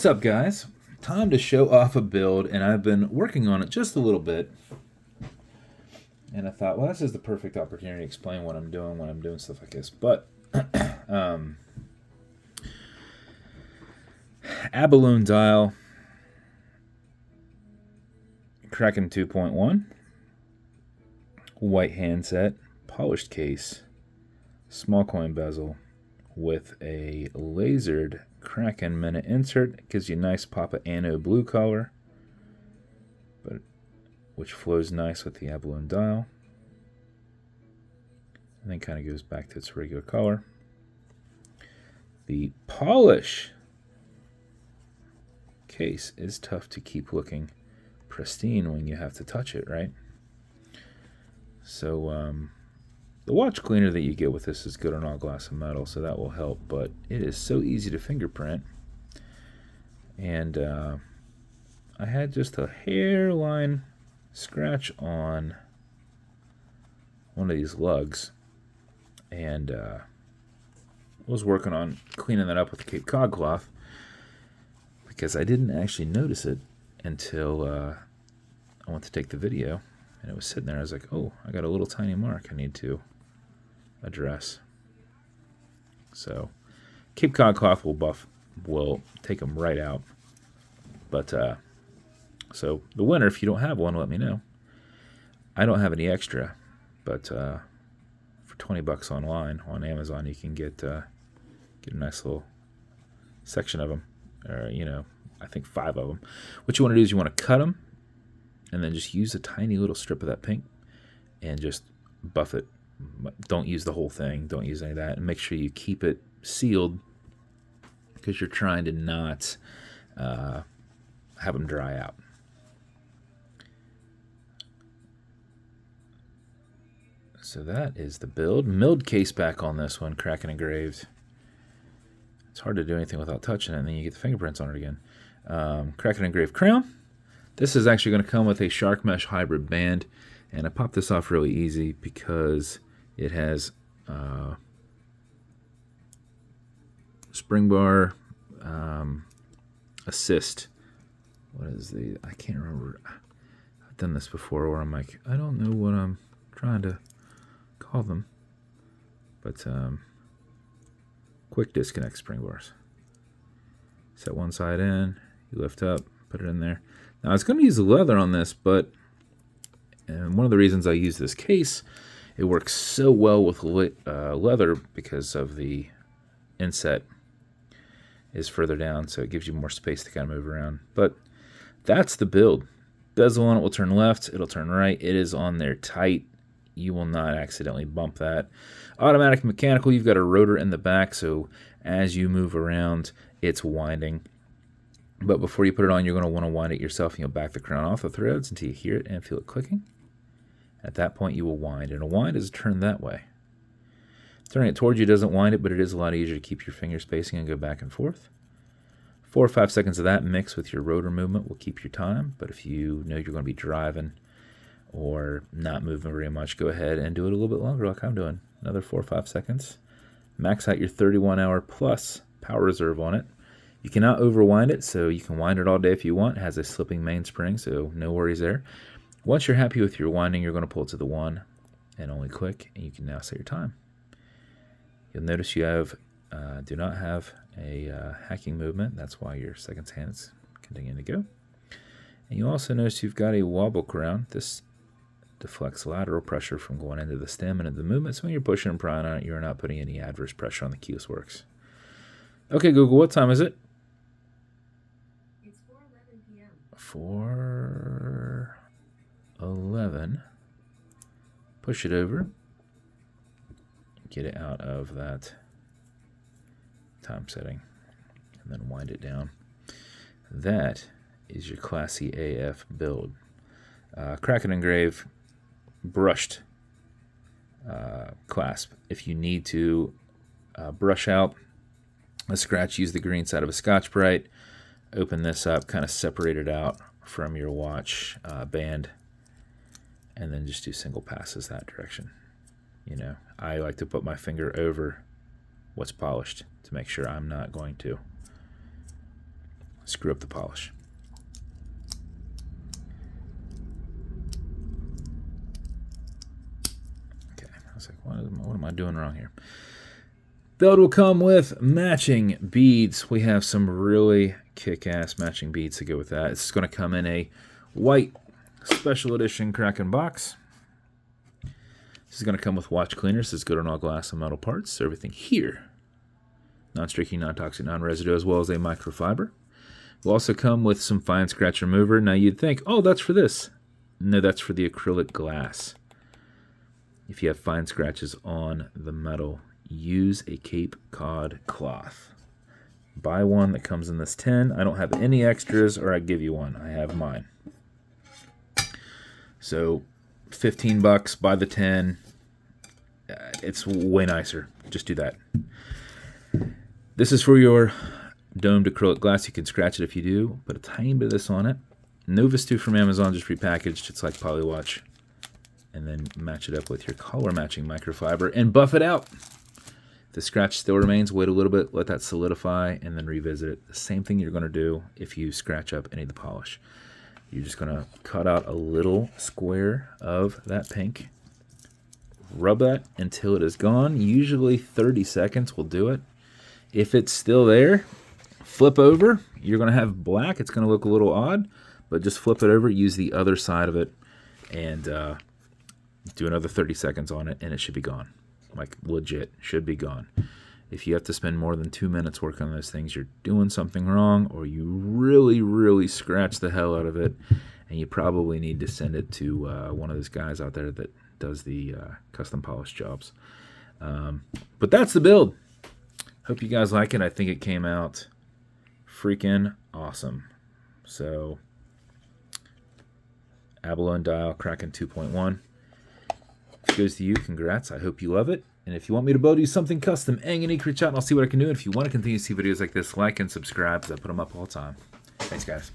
What's up, guys? Time to show off a build, and I've been working on it just a little bit. And I thought, well, this is the perfect opportunity to explain what I'm doing when I'm doing stuff like this. But abalone dial, Kraken 2.1, white handset, polished case, small coin bezel with a lasered Kraken minute insert. It gives you a nice pop of anode blue color, but which flows nice with the abalone dial. And then kind of goes back to its regular color. The polish case is tough to keep looking pristine when you have to touch it, right? So the watch cleaner that you get with this is good on all glass and metal, so that will help, but it is so easy to fingerprint. And I had just a hairline scratch on one of these lugs, and was working on cleaning that up with the Cape Cod cloth because I didn't actually notice it until I went to take the video, and it was sitting there. I was like, oh, I got a little tiny mark I need to address. So Cape Cod cloth will take them right out. But so the winner, if you don't have one, let me know. I don't have any extra, but for $20 online on Amazon, you can get a nice little section of them, or I think 5 of them. What you want to do is you want to cut them, and then just use a tiny little strip of that pink, and just buff it. Don't use the whole thing. Don't use any of that, and make sure you keep it sealed because you're trying to not have them dry out. So that is the build. Milled case back on this one, Kraken engraved. It's hard to do anything without touching it, and then you get the fingerprints on it again. Kraken engraved crown. This is actually going to come with a shark mesh hybrid band, and I popped this off really easy because it has spring bar assist. What is the? I can't remember. I've done this before where I'm like, I don't know what I'm trying to call them, but quick disconnect spring bars. Set one side in, you lift up, put it in there. Now I was going to use the leather on this, but one of the reasons I use this case, it works so well with leather because of the inset is further down, so it gives you more space to kind of move around. But that's the build. Bezel on it will turn left, it'll turn right. It is on there tight. You will not accidentally bump that. Automatic mechanical, you've got a rotor in the back, so as you move around, it's winding. But before you put it on, you're going to want to wind it yourself, and you'll back the crown off the threads until you hear it and feel it clicking. At that point, you will wind, and a wind is a turn that way. Turning it towards you doesn't wind it, but it is a lot easier to keep your finger spacing and go back and forth. 4 or 5 seconds of that mixed with your rotor movement will keep your time, but if you know you're going to be driving or not moving very much, go ahead and do it a little bit longer like I'm doing. Another 4 or 5 seconds. Max out your 31-hour plus power reserve on it. You cannot overwind it, so you can wind it all day if you want. It has a slipping mainspring, so no worries there. Once you're happy with your winding, you're going to pull it to the 1 and only click, and you can now set your time. You'll notice you have do not have a hacking movement. That's why your second hand is continuing to go. And you also notice you've got a wobble crown. This deflects lateral pressure from going into the stem and into the movement. So when you're pushing and prying on it, you're not putting any adverse pressure on the keyless works. Okay, Google, what time is it? It's 4:11 p.m. 4:11. Push it over. Get it out of that time setting, and then wind it down. That is your classy AF build. Kraken engraved brushed clasp. If you need to brush out a scratch, use the green side of a Scotch-Brite. Open this up, kind of separate it out from your watch band, and then just do single passes that direction. I like to put my finger over what's polished to make sure I'm not going to screw up the polish. Okay, I was like, what am I doing wrong here? Build will come with matching beads. We have some really kick-ass matching beads to go with that. It's going to come in a white special edition Kraken box. This is going to come with watch cleaners. This is good on all glass and metal parts. Everything here, non-streaky, non-toxic, non-residue, as well as a microfiber. Will also come with some fine scratch remover. Now you'd think, oh, that's for this. No, that's for the acrylic glass. If you have fine scratches on the metal, use a Cape Cod cloth. Buy one that comes in this tin. I don't have any extras, or I give you one. I have mine. So $15, buy the tin. It's way nicer. Just do that. This is for your domed acrylic glass. You can scratch it if you do. Put a tiny bit of this on it. Novus 2 from Amazon, just repackaged. It's like Polywatch. And then match it up with your color matching microfiber and buff it out. If the scratch still remains, wait a little bit, let that solidify, and then revisit it. The same thing you're going to do if you scratch up any of the polish. You're just going to cut out a little square of that pink. Rub that until it is gone. Usually 30 seconds will do it. If it's still there, flip over. You're going to have black. It's going to look a little odd, but just flip it over. Use the other side of it and do another 30 seconds on it, and it should be gone. Like, legit, should be gone. If you have to spend more than 2 minutes working on those things, you're doing something wrong, or you really, really scratch the hell out of it, and you probably need to send it to one of those guys out there that does the custom polish jobs. But that's the build. Hope you guys like it. I think it came out freaking awesome. So, abalone dial, Kraken 2.1. If it goes to you, congrats. I hope you love it. And if you want me to build you something custom and unique, reach out and I'll see what I can do. And if you want to continue to see videos like this, like and subscribe, because I put them up all the time. Thanks, guys.